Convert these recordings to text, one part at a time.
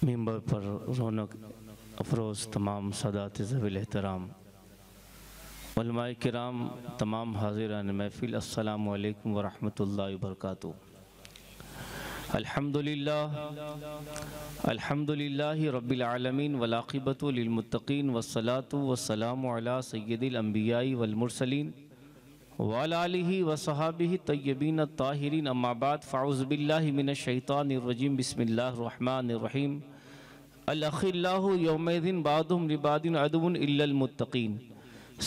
ممبر پر رونق افروز تمام سادات ذوی احترام علماء کرام، تمام حاضران محفل، السلام علیکم ورحمۃ اللہ وبرکاتہ۔ الحمدللہ رب العالمین والعاقبۃ للمتقین والصلاة والسلام علی سید الانبیاء والمرسلین وعلی آلہ وصحابہ الطیبین الطاہرین، اما بعد فاعوذ باللہ من الشیطان الرجیم، بسم اللہ الرحمن الرحیم۔ الاخلاء یومئذ بعضهم لبعض عدو الا المتقین،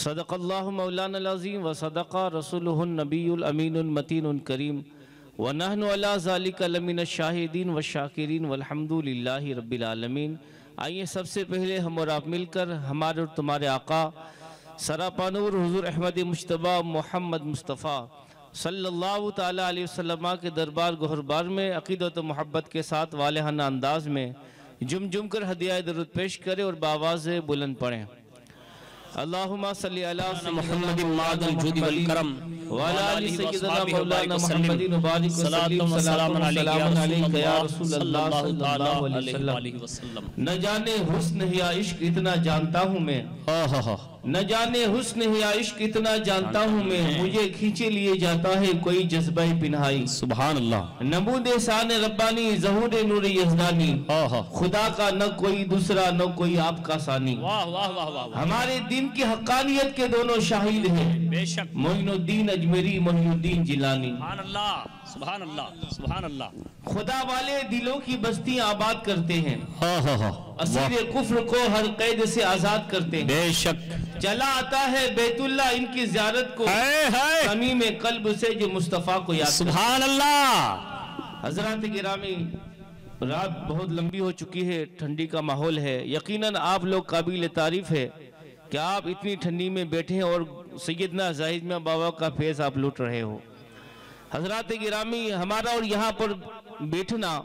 صدق اللہ مولانا العظیم وصدق رسولہ النبی الامین المتین الکریم، ونحن علی ذالک لمن الشاہدین والشاکرین والحمد للہ رب العالمین۔ آئیے سب سے پہلے ہم اور آپ مل کر ہمارے اور تمہارے آقا سراپا نور حضور احمد مجتبیٰ محمد مصطفیٰ صلی اللہ تعالیٰ علیہ وسلم کے دربار گہربار میں عقیدت و محبت کے ساتھ والہانہ انداز میں جم کر ہدیہ درود پیش کرے اور بآواز بلند پڑھیں۔ اللہم صلی علی محمد ماد الجود والکرم وعلی آل سیدنا مولانا محمد مبارک وسلم، سلام علیکہ یا رسول اللہ صلی اللہ علیہ وسلم۔ نہ جانے حسن یا عشق اتنا جانتا ہوں میں، نہ جانے حسن یا عشق اتنا جانتا ہوں میں، مجھے کھینچے لیے جاتا ہے کوئی جذبہ پنہائی۔ سبحان اللہ۔ نمود احسان ربانی، ظہور نور یزدانی، خدا کا نہ کوئی دوسرا نہ کوئی آپ کا ثانی۔ ہمارے دین کی حقانیت کے دونوں شاہد ہیں، بے شک، معین الدین اجمیری، محی الدین جیلانی۔ سبحان اللہ، سبحان اللہ، سبحان اللہ۔ خدا والے دلوں کی بستیاں آباد کرتے ہیں، اسیر کفر کو ہر قید سے آزاد کرتے ہیں۔ بے شک، چلا آتا ہے بیت اللہ ان کی زیارت کو، صمیم قلب سے جو مصطفیٰ کو یاد کرتے ہیں۔ سبحان اللہ۔ حضرات گرامی، رات بہت لمبی ہو چکی ہے، ٹھنڈی کا ماحول ہے، یقیناً آپ لوگ قابل تعریف ہے کہ آپ اتنی ٹھنڈی میں بیٹھے ہیں اور سیدنا زاہد میاں بابا کا فیض آپ لوٹ رہے ہو۔ حضرات گرامی، ہمارا اور یہاں پر بیٹھنا،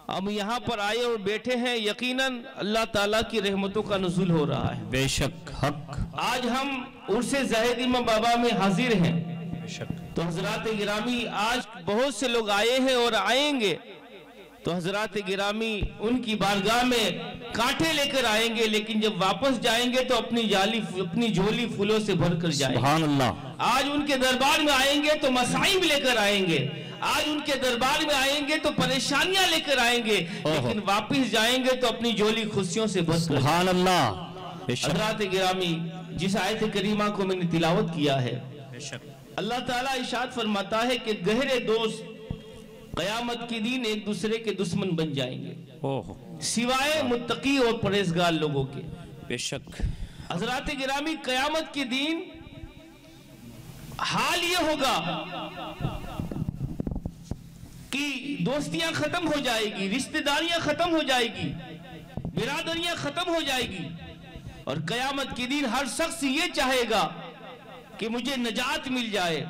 ہم یہاں پر آئے اور بیٹھے ہیں، یقیناً اللہ تعالیٰ کی رحمتوں کا نزول ہو رہا ہے۔ بے شک، حق۔ آج ہم عرس زاہد امام بابا میں حاضر ہیں، بے شک۔ تو حضرات گرامی آج بہت سے لوگ آئے ہیں اور آئیں گے، تو حضرات گرامی ان کی بارگاہ میں کانٹے لے کر آئیں گے، لیکن جب واپس جائیں گے تو اپنی جھولی پھولوں سے بھر کر جائیں گے۔ سبحان اللہ۔ آج ان کے دربار میں آئیں گے تو مصائب لے کر آئیں گے، آج ان کے دربار میں آئیں گے تو پریشانیاں لے کر آئیں گے، لیکن واپس جائیں گے تو اپنی جھولی خوشیوں سے بھر کر۔ سبحان اللہ۔ بے شک، حضرات گرامی، جس آیت کریمہ کو میں نے تلاوت کیا ہے، بے شک، اللہ تعالیٰ ارشاد فرماتا ہے کہ گہرے دوست قیامت کے دن ایک دوسرے کے دشمن بن جائیں گے، سوائے متقی اور پرہیزگار لوگوں کے۔ بے شک۔ حضرات گرامی، قیامت کے دن حال یہ ہوگا کہ دوستیاں ختم ہو جائے گی، رشتہ داریاں ختم ہو جائے گی، برادریاں ختم ہو جائے گی، اور قیامت کے دن ہر شخص یہ چاہے گا کہ مجھے نجات مل جائے،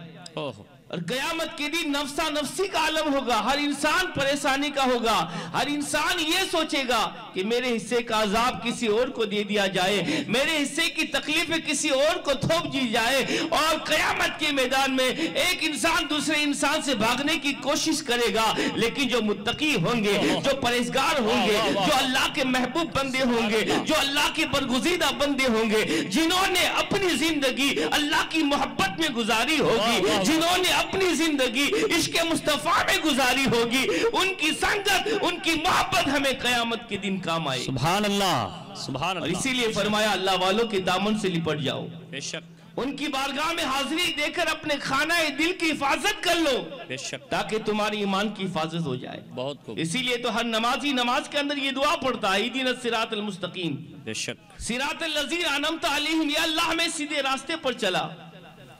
اور قیامت کے دن نفسا نفسی کا عالم ہوگا، ہر انسان پریشانی کا ہوگا، ہر انسان یہ سوچے گا کہ میرے حصے کا عذاب کسی اور کو دے دیا جائے، میرے حصے کی تکلیفیں کسی اور کو تھوپ دی جائے، اور قیامت کے میدان میں ایک انسان دوسرے انسان سے بھاگنے کی کوشش کرے گا، لیکن جو متقی ہوں گے، جو پرہیزگار ہوں گے، جو اللہ کے محبوب بندے ہوں گے، جو اللہ کے برگزیدہ بندے ہوں گے، جنہوں نے اپنی زندگی اللہ کی محبت میں گزاری ہوگی، جنہوں نے اپنی زندگی عشق مصطفیٰ میں گزاری ہوگی، ان کی سنگت، ان کی محبت ہمیں قیامت کے دن کام آئے۔ سبحان اللہ، سبحان اور اللہ۔ اسی لیے فرمایا اللہ والوں کے دامن سے لپٹ جاؤ، بے شک، ان کی بارگاہ میں حاضری دے کر اپنے خانہ دل کی حفاظت کر لو، بے شک، تاکہ تمہاری ایمان کی حفاظت ہو جائے۔ بہت خوب۔ اسی لیے تو ہر نمازی نماز کے اندر یہ دعا پڑھتا ہے، اہدنا الصراط المستقیم، بے شک، صراط الذین انعمت علیہم، یا اللہ ہمیں سیدھے راستے پر چلا۔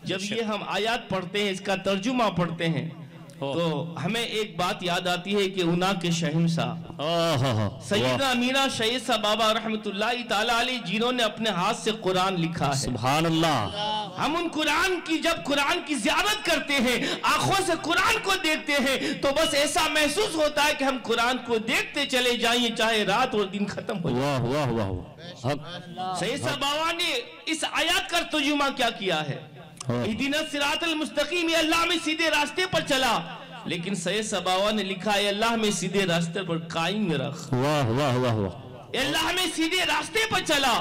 جب یہ ہم آیات پڑھتے ہیں، اس کا ترجمہ پڑھتے ہیں، تو ہمیں ایک بات یاد آتی ہے کہ اونا کے شہنشاہ سیدنا امیرہ شہید صاحب بابا رحمت اللہ تعالیٰ علیہ، جنہوں نے اپنے ہاتھ سے قرآن لکھا ہے۔ سبحان اللہ۔ ہم ان قرآن کی جب قرآن کی زیارت کرتے ہیں، آنکھوں سے قرآن کو دیکھتے ہیں، تو بس ایسا محسوس ہوتا ہے کہ ہم قرآن کو دیکھتے چلے جائیں، چاہے رات اور دن ختم ہو جائے۔ واہ واہ واہ۔ سید صاحب بابا نے اس آیات کا ترجمہ کیا کیا ہے؟ اہدنا الصراط المستقیم، یا اللہ میں سیدھے راستے پر چلا۔ لیکن سید سباوا نے لکھا ہے اللہ میں سیدھے راستے پر قائم رکھ، واہ واہ واہ واہ، اللہ میں سیدھے راستے پر چلا،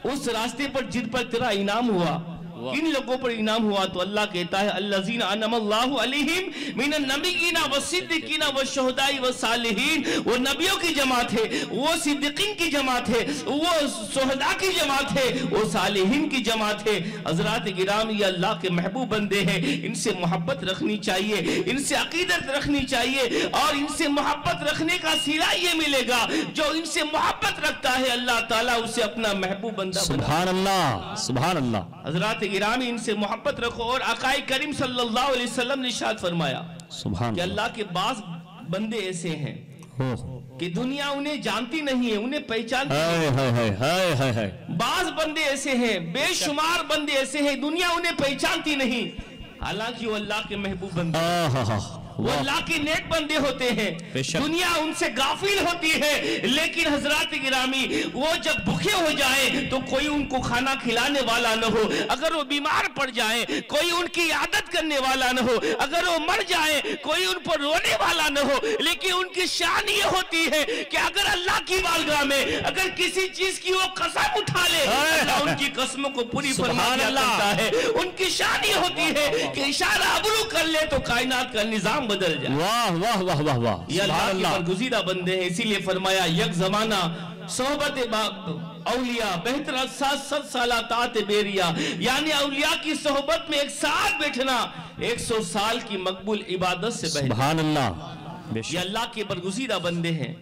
اس راستے پر جن پر تیرا انعام ہوا، کن لوگوں پر انعام ہوا؟ تو اللہ کہتا ہے الذین انعم اللہ علیہم من النبیین والصدیقین والشہداء والصالحین، وہ نبیوں کی جماعت ہے، وہ صدیقین کی جماعت ہے، وہ شہداء کی جماعت ہے، وہ صالحین کی جماعت ہے۔ حضرات کرام، یہ اللہ کے محبوب بندے ہیں، ان سے محبت رکھنی چاہیے، ان سے عقیدت رکھنی چاہیے، اور ان سے محبت رکھنے کا صلہ یہ ملے گا جو ان سے محبت رکھتا ہے اللہ تعالیٰ اسے اپنا محبوب بندہ بنا۔ سبحان اللہ سبحان اللہ۔ حضرات گرامی، ان سے محبت رکھو۔ اور آقا کریم صلی اللہ علیہ وسلم نے ارشاد فرمایا سبحان کہ اللہ کے بعض بندے ایسے ہیں کہ دنیا انہیں جانتی نہیں ہے، انہیں پہچانتی نہیں۔ بعض بندے ایسے ہیں، بے شمار بندے ایسے ہیں، دنیا انہیں پہچانتی نہیں، حالانکہ وہ اللہ کے محبوب بندے ہیں، وہ اللہ کے نیک بندے ہوتے ہیں، دنیا ان سے غافل ہوتی ہے۔ لیکن حضرات گرامی، وہ جب بھوکے ہو جائیں تو کوئی ان کو کھانا کھلانے والا نہ ہو، اگر وہ بیمار پڑ جائیں کوئی ان کی عادت کرنے والا نہ ہو، اگر وہ مر جائیں کوئی ان پر رونے والا نہ ہو۔ لیکن ان کی شان یہ ہوتی ہے کہ اگر اللہ کی بارگاہ میں اگر کسی چیز کی وہ قسم اٹھا لے، اللہ ان کی قسموں کو پوری فرما دیا کرتا ہے۔ ان کی شان یہ ہوتی ہے کہ اشارہ ابرو کر لے تو کائنات کا نظام بدل جائے۔ واہ واہ واہ واہ واہ، یہ اللہ کے برگزیدہ بندے ہیں، اسی لیے فرمایا یک زمانہ صحبت اولیاء بہتر 7 سالہ طاعت بیریا، یعنی اولیاء کی صحبت میں ایک ساتھ بیٹھنا 100 سال کی مقبول عبادت سے بہتر۔ سبحان اللہ۔ یہ اللہ کے برگزیدہ بندے ہیں۔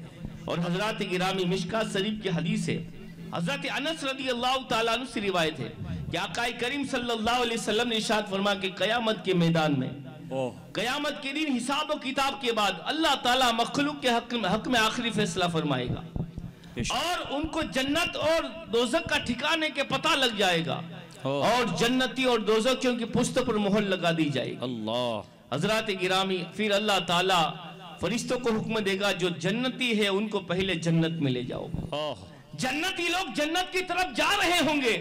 اور حضرات گرامی، مشکات شریف کی حدیث ہے، حضرت انس رضی اللہ تعالیٰ عنہ سے روایت ہے کہ آقا کریم صلی اللہ علیہ وسلم نے ارشاد فرمایا کہ قیامت کے میدان میں، قیامت کے دن حساب و کتاب کے بعد اللہ تعالیٰ مخلوق کے حق میں آخری فیصلہ فرمائے گا، اور ان کو جنت اور دوزخ کا ٹھکانے کے پتہ لگ جائے گا، اور جنتی اور دوزخیوں کی پشتوں پر مہر لگا دی جائے گی۔ اللہ۔ حضرات گرامی، پھر اللہ تعالیٰ فرشتوں کو حکم دے گا جو جنتی ہے ان کو پہلے جنت میں لے جاؤ۔ جنتی لوگ جنت کی طرف جا رہے ہوں گے،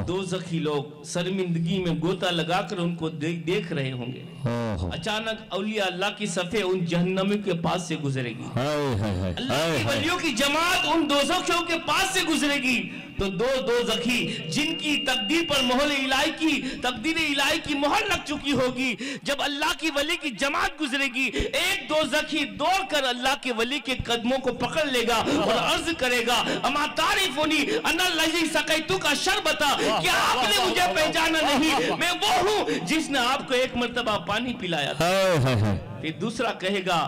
دوزخی لوگ شرمندگی میں گوتا لگا کر ان کو دیکھ رہے ہوں گے۔ اچانک اولیاء اللہ کی صفحے ان جہنمیوں کے پاس سے گزرے گی، اللہ کی ولیوں کی جماعت ان دوزخیوں کے پاس سے گزرے گی، تو دو دوزخی جن کی تقدیر پر تقدیر الہی کی مہر لگ چکی ہوگی، جب اللہ کی ولی کی جماعت گزرے گی، ایک دوزخی دوڑ کر اللہ کے ولی کے قدموں کو پکڑ لے گا اور عرض کرے گا اما تعریفونی انا الذی سقیتک الشربۃ، کیا آپ نے مجھے پہچانا نہیں؟ میں وہ ہوں جس نے آپ کو ایک مرتبہ پانی پلایا تھا۔ پھر دوسرا کہے گا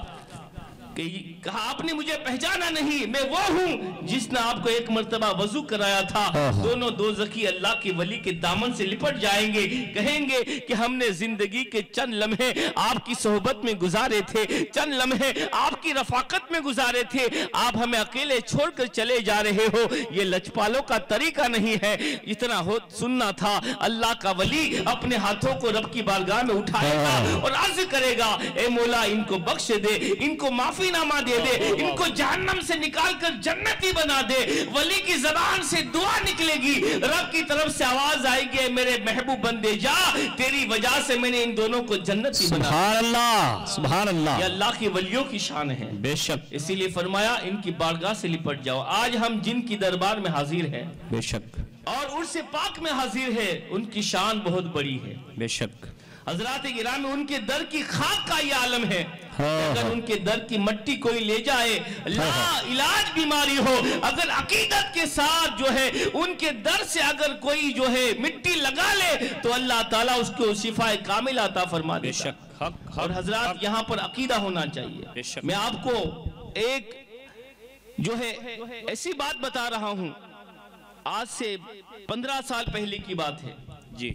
کہ کہا آپ نے مجھے پہچانا نہیں، میں وہ ہوں جس نے آپ کو ایک مرتبہ وضو کرایا تھا۔ دونوں دوزخی اللہ کے ولی کے دامن سے لپٹ جائیں گے، کہیں گے کہ ہم نے زندگی کے چند لمحے آپ کی صحبت میں گزارے تھے، چند لمحے آپ کی رفاقت میں گزارے تھے، آپ ہمیں اکیلے چھوڑ کر چلے جا رہے ہو، یہ لچپالوں کا طریقہ نہیں ہے۔ اتنا سننا تھا، اللہ کا ولی اپنے ہاتھوں کو رب کی بارگاہ میں اٹھائے گا اور عرض کرے گا اے مولا ان کو بخش دے، ان کو معافی نامہ دے دے، ان کو جہنم سے نکال کر جنتی بنا دے۔ ولی کی زبان سے دعا نکلے گی، رب کی طرف سے آواز آئے گی میرے محبوب بندے جا، تیری وجہ سے میں نے ان دونوں کو جنتی بنا دیا۔ سبحان اللہ سبحان اللہ۔ یہ اللہ کی ولیوں کی شان ہے، بے شک، اسی لیے فرمایا ان کی بارگاہ سے لپٹ جاؤ۔ آج ہم جن کی دربار میں حاضر ہیں بے شک، اور ان سے پاک میں حاضر ہے، ان کی شان بہت بڑی ہے۔ بے شک۔ حضرات گرامی، ان کے در کی خاک کا یہ عالم ہے، اگر ان کے در کی مٹی کوئی لے جائے، لا علاج بیماری ہو، اگر عقیدت کے ساتھ جو ہے ان کے در سے اگر کوئی جو ہے مٹی لگا لے تو اللہ تعالیٰ اس کو شفا کامل عطا فرما دیتا ہے۔ اور حضرات یہاں پر عقیدہ ہونا چاہیے۔ میں آپ کو ایک جو ہے ایسی بات بتا رہا ہوں، آج سے 15 سال پہلے کی بات ہے جی۔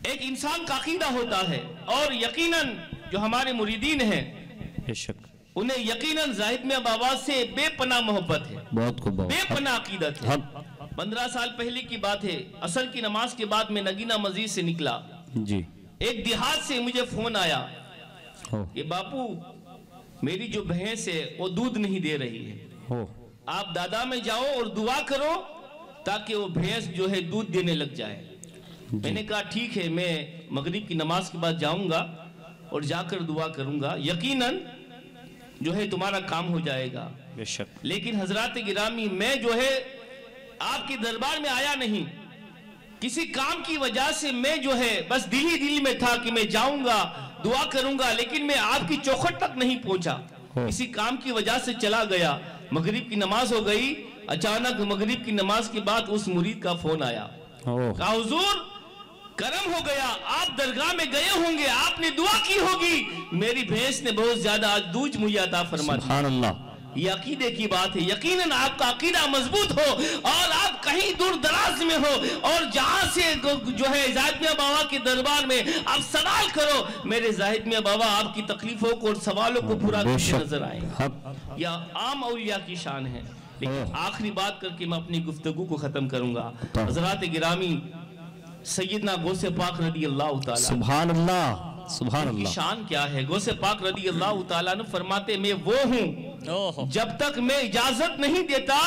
ایک انسان کا عقیدہ ہوتا ہے، اور یقیناً جو ہمارے مریدین ہیں انہیں یقیناً زاہد میں بابا سے بے پناہ محبت ہے، بے پناہ عقیدت ہے۔ 15 سال پہلے کی بات ہے، عصر کی نماز کے بعد میں نگینہ مسجد سے نکلا، ایک دیہات سے مجھے فون آیا کہ باپو میری جو بھینس ہے وہ دودھ نہیں دے رہی ہے، آپ دادا میں جاؤ اور دعا کرو تاکہ وہ بھینس جو ہے دودھ دینے لگ جائے۔ میں نے کہا ٹھیک ہے، میں مغرب کی نماز کے بعد جاؤں گا اور جا کر دعا کروں گا، یقیناً جو ہے تمہارا کام ہو جائے گا۔ بے شک۔ لیکن حضرات گرامی میں جو ہے آپ کے دربار میں آیا نہیں، کسی کام کی وجہ سے میں جو ہے بس دل ہی دل میں تھا کہ میں جاؤں گا دعا کروں گا، لیکن میں آپ کی چوکھٹ تک نہیں پہنچا، کسی کام کی وجہ سے چلا گیا۔ مغرب کی نماز ہو گئی، اچانک مغرب کی نماز کے بعد اس مرید کا فون آیا، کہا حضور کرم ہو گیا، آپ درگاہ میں گئے ہوں گے، آپ نے دعا کی ہوگی، میری بھینس نے بہت زیادہ آج دودھ مجھے عطا فرما دیا۔ سبحان اللہ۔ یہ عقیدے کی بات ہے، یقیناً آپ کا عقیدہ مضبوط ہو اور آپ کہیں دور دراز میں ہو اور جہاں سے جو ہے زاہد میاں بابا کے دربار میں آپ سوال کرو، میرے زاہد میاں بابا آپ کی تکلیفوں کو اور سوالوں کو پورا کرتے نظر آئیں گے۔ یہ عام اولیاء کی شان ہے۔ لیکن آخری بات کر کے میں اپنی گفتگو کو ختم کروں گا۔ حضرات گرامی، سیدنا غوث پاک رضی اللہ تعالیٰ سبحان اللہ، سبحان کی اللہ۔ شان کیا ہے؟ غوث پاک رضی اللہ تعالیٰ نے فرماتے میں وہ ہوں جب تک میں اجازت نہیں دیتا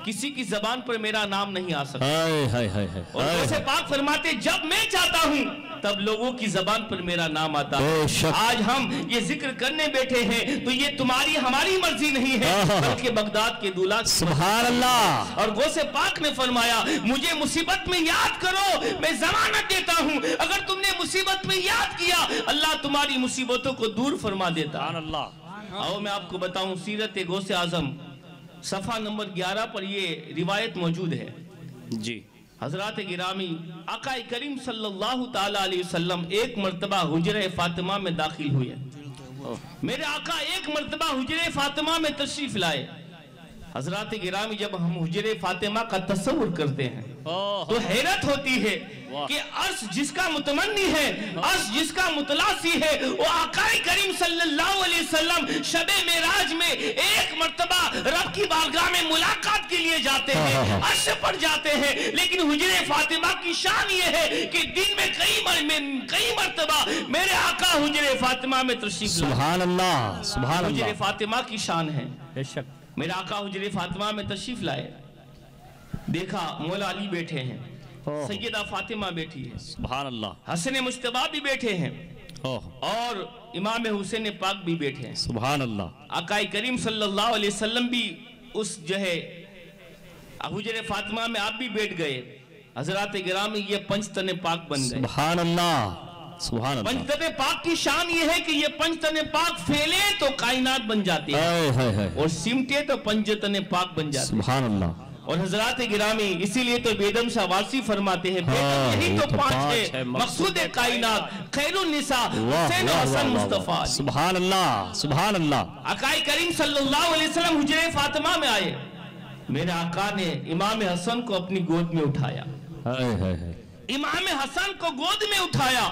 کسی کی زبان پر میرا نام نہیں آ سکتا، اور غوث پاک فرماتے جب میں چاہتا ہوں تب لوگوں کی زبان پر میرا نام آتا ہے۔ آج ہم یہ ذکر کرنے بیٹھے ہیں تو یہ تمہاری ہماری مرضی نہیں ہے بلکہ بغداد کے دولہ کی۔ سبحان اللہ۔ اور غوث پاک نے فرمایا مجھے مصیبت میں یاد کرو، میں ضمانت دیتا ہوں اگر تم نے مصیبت میں یاد کیا اللہ تمہاری مصیبتوں کو دور فرما دیتا۔ سبحان اللہ۔ آؤ میں آپ کو بتاؤں سیرت غوث اعظم صفحہ نمبر 11 پر یہ روایت موجود ہے۔ جی حضرات گرامی، آقا کریم صلی اللہ تعالیٰ علیہ وسلم ایک مرتبہ حجرہ فاطمہ میں داخل ہوئے۔ میرے آقا ایک مرتبہ حجرہ فاطمہ میں تشریف لائے۔ حضرات گرامی، جب ہم حجرہ فاطمہ کا تصور کرتے ہیں تو حیرت ہوتی ہے کہ عرش جس کا متمنی ہے، عرش جس کا متلاسی ہے، وہ آقا کریم صلی اللہ علیہ وسلم شب معراج میں ایک مرتبہ رب کی بارگاہ میں ملاقات کے لیے جاتے ہیں، عرش پر جاتے ہیں۔ لیکن حجرہ فاطمہ کی شان یہ ہے کہ دن میں کئی مرتبہ میرے آقا حجرہ فاطمہ میں تشریف لائے۔ سبحان اللہ، سبحان اللہ۔ حجرہ فاطمہ کی شان ہے۔ بے شک۔ میرے آقا حجرہ فاطمہ میں تشریف لائے، دیکھا مولا علی بیٹھے ہیں، سیدہ فاطمہ بیٹھی ہے، سبحان اللہ۔ حسن مجتبی بھی بیٹھے ہیں اور امام حسین پاک بھی بیٹھے ہیں۔ سبحان اللہ۔ آقا کریم صلی اللہ علیہ وسلم بھی اس جو ہے حجرہ فاطمہ میں آپ بھی بیٹھ گئے۔ حضرات گرامی، یہ پنجتن پاک بن گئے۔ سبحان اللہ، سبحان اللہ۔ پنجتن پاک کی شان یہ ہے کہ یہ پنجتن پاک پھیلے تو کائنات بن جاتی ہے اور سمٹے تو پنجتن پاک بن جاتی ہے۔ سبحان اللہ۔ اور حضرات گرامی، اسی لیے تو بیدم شاہ واسی فرماتے ہیں بیدم یہی تو پانچ ہے، مقصود کائنات، خیر النساء، حسین و حسن مصطفیٰ۔ سبحان اللہ، سبحان اللہ۔ آقا کریم صلی اللہ علیہ وسلم حجرہ فاطمہ میں آئے، میرے آقا نے امام حسن کو اپنی گود میں اٹھایا، امام حسن کو گود میں اٹھایا،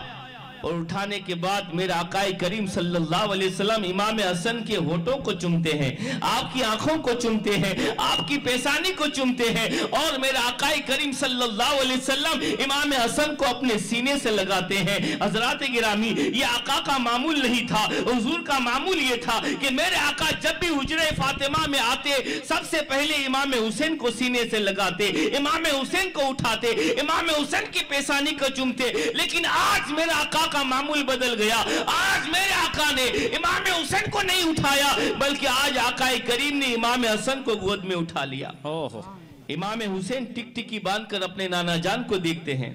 اور اٹھانے کے بعد میرے آقا کریم صلی اللہ علیہ وسلم امام حسن کے ہونٹوں کو چومتے ہیں، آپ کی آنکھوں کو چومتے ہیں، آپ کی پیشانی کو چومتے ہیں، اور میرے آقا کریم صلی اللہ علیہ وسلم امام حسن کو اپنے سینے سے لگاتے ہیں۔ حضرات گرامی، یہ آقا کا معمول نہیں تھا، حضور کا معمول یہ تھا کہ میرے آقا جب بھی حجرہ فاطمہ میں آتے سب سے پہلے امام حسین کو سینے سے لگاتے، امام حسین کو اٹھاتے، امام حسین کی پیشانی کو چومتے۔ لیکن آج میرے آقا کا معمول بدل گیا، آج میرے آقا نے امام حسین کو نہیں اٹھایا بلکہ آج آقا کریم نے امام حسن کو گود میں اٹھا لیا۔ امام حسین ٹک ٹکی باندھ کر اپنے نانا جان کو دیکھتے ہیں،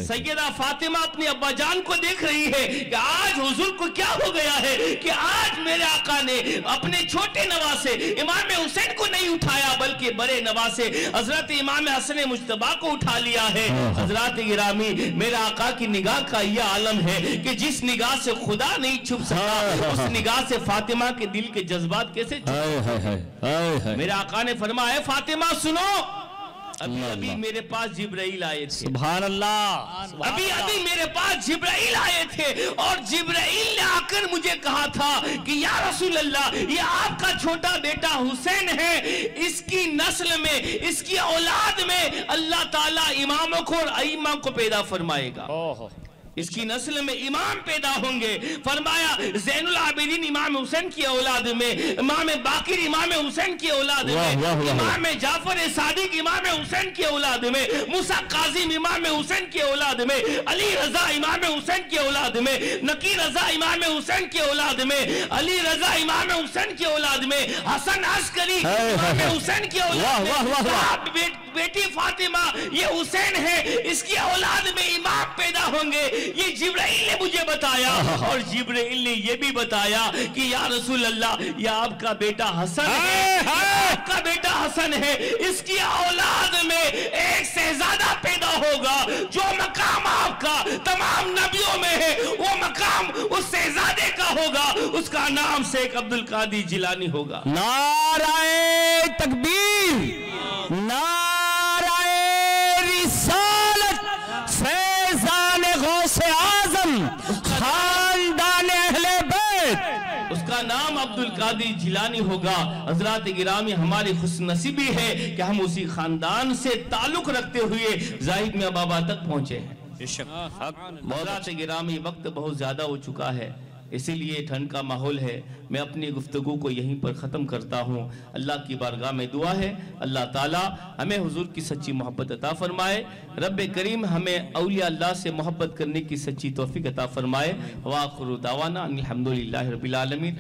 سیدہ فاطمہ اپنے ابا جان کو دیکھ رہی ہے کہ آج حضور کو کیا ہو گیا ہے کہ آج میرے آقا نے اپنے چھوٹے نواسے امام حسین کو نہیں اٹھایا بلکہ بڑے نواسے حضرت امام حسن مجتبی کو اٹھا لیا ہے۔ حضرات گرامی، میرے آقا کی نگاہ کا یہ عالم ہے کہ جس نگاہ سے خدا نہیں چھپ سکا اس نگاہ سے فاطمہ کے دل کے جذبات کیسے چھپ؟ میرے آقا نے فرمایا، اے فاطمہ سنو، ابھی میرے پاس جبرائیل آئے تھے، سبحان اللہ، ابھی میرے پاس جبرائیل آئے تھے اور جبرائیل نے آ کر مجھے کہا تھا کہ یا رسول اللہ، یہ آپ کا چھوٹا بیٹا حسین ہے، اس کی نسل میں، اس کی اولاد میں اللہ تعالیٰ اماموں کو اور ائمہ کو پیدا فرمائے گا، اس کی نسل میں امام پیدا ہوں گے. فرمایا زین العابدین امام حسین کی اولاد میں، امام باقر امام حسین کی اولاد میں، امام جعفر صادق امام حسین کی اولاد میں، موسیٰ کاظم امام حسین کی اولاد میں، علی رضا امام حسین کی اولاد میں، نقی رضا امام حسین کی اولاد میں، علی رضا امام حسین کی اولاد میں، حسن عسکری امام حسین کی اولاد میں، بیٹی فاطمہ یہ حسین ہے، اس کی اولاد میں امام پیدا ہوں گے. یہ جبرائیل نے مجھے بتایا، اور جبرائیل نے یہ بھی بتایا کہ یا رسول اللہ یہ آپ کا بیٹا حسن ہے، آپ کا بیٹا حسن ہے، اس کی اولاد میں ایک شہزادہ پیدا ہوگا. جو مقام آپ کا تمام نبیوں میں ہے وہ مقام اس شہزادے کا ہوگا، اس کا نام شیخ عبدالقادر جیلانی ہوگا. نعرہ تکبیر، نعرہ رسالت، فیضان غوث اعظم، خاندان اہل بیت، اس کا نام عبدالقادر جیلانی ہوگا. حضرات گرامی ہماری خوش نصیبی ہے کہ ہم اسی خاندان سے تعلق رکھتے ہوئے زاہد میں بابا تک پہنچے ہیں. حضرات گرامی وقت بہت زیادہ ہو چکا ہے، اسی لیے ٹھنڈ کا ماحول ہے. میں اپنی گفتگو کو یہیں پر ختم کرتا ہوں. اللہ کی بارگاہ میں دعا ہے اللہ تعالی ہمیں حضور کی سچی محبت عطا فرمائے. رب کریم ہمیں اولیاء اللہ سے محبت کرنے کی سچی توفیق عطا فرمائے. وآخر دعوانا الحمدللہ رب العالمین.